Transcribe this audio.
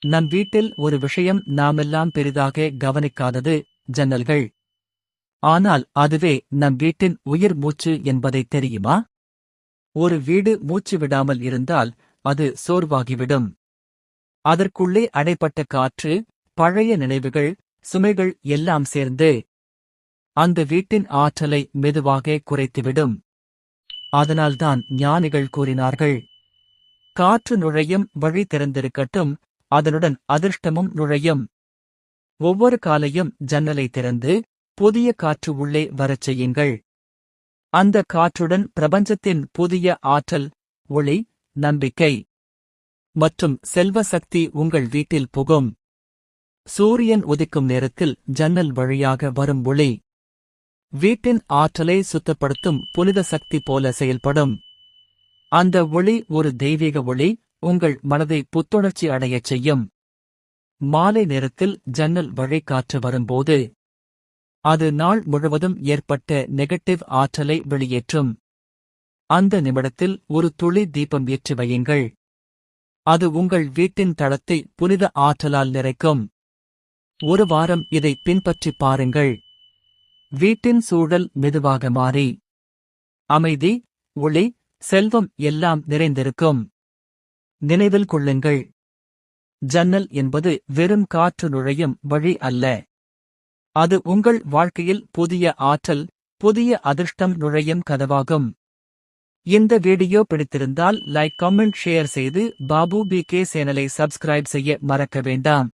நம் வீட்டில் ஒரு விஷயம் நாமெல்லாம் பெரிதாக கவனிக்காதது ஜன்னல்கள். ஆனால் அதுவே நம் வீட்டின் உயிர் மூச்சு என்பதை தெரியுமா? ஒரு வீடு மூச்சு விடாமல் இருந்தால் அது சோர்வாகிவிடும். அதற்குள்ளே அடைப்பட்ட காற்று, பழைய நினைவுகள், சுமைகள் எல்லாம் சேர்ந்து அந்த வீட்டின் ஆற்றலை மெதுவாக குறைத்துவிடும். அதனால்தான் ஞானிகள் கூறினார்கள், காற்று நுழையும் வழி திறந்திருக்கட்டும், அதனுடன் அதிர்ஷ்டமும் நுழையும். ஒவ்வொரு காலையும் ஜன்னலை திறந்து புதிய காற்று உள்ளே வரச் செய்யுங்கள். அந்த காற்றுடன் பிரபஞ்சத்தின் புதிய ஆற்றல், ஒளி, நம்பிக்கை மற்றும் செல்வ சக்தி உங்கள் வீட்டில் புகும். சூரியன் உதிக்கும் நேரத்தில் ஜன்னல் வழியாக வரும் ஒளி வீட்டின் ஆற்றலை சுத்தப்படுத்தும் புனித சக்தி போல செயல்படும். அந்த ஒளி ஒரு தெய்வீக ஒளி, உங்கள் மனதை புத்துணர்ச்சி அடையச் செய்யும். மாலை நேரத்தில் ஜன்னல் வழி காற்று வரும்போது அது நாள் முழுவதும் ஏற்பட்ட நெகட்டிவ் ஆற்றலை வெளியேற்றும். அந்த நிமிடத்தில் ஒரு துளி தீபம் ஏற்றி வையுங்கள். அது உங்கள் வீட்டின் தளத்தை புனித ஆற்றலால் நிறைக்கும். ஒரு வாரம் இதை பின்பற்றி பாருங்கள். வீட்டின் சூழல் மெதுவாக மாறி அமைதி, ஒளி, செல்வம் எல்லாம் நிறைந்திருக்கும். நினைவில் கொள்ளுங்கள், ஜன்னல் என்பது வெறும் காற்று நுழையும் வழி அல்ல. அது உங்கள் வாழ்க்கையில் புதிய ஆற்றல், புதிய அதிர்ஷ்டம் நுழையும் கதவாகும். இந்த வீடியோ பிடித்திருந்தால் லைக், கமெண்ட், ஷேர் செய்து பாபு BK சேனலை சப்ஸ்கிரைப் செய்ய மறக்க வேண்டாம்.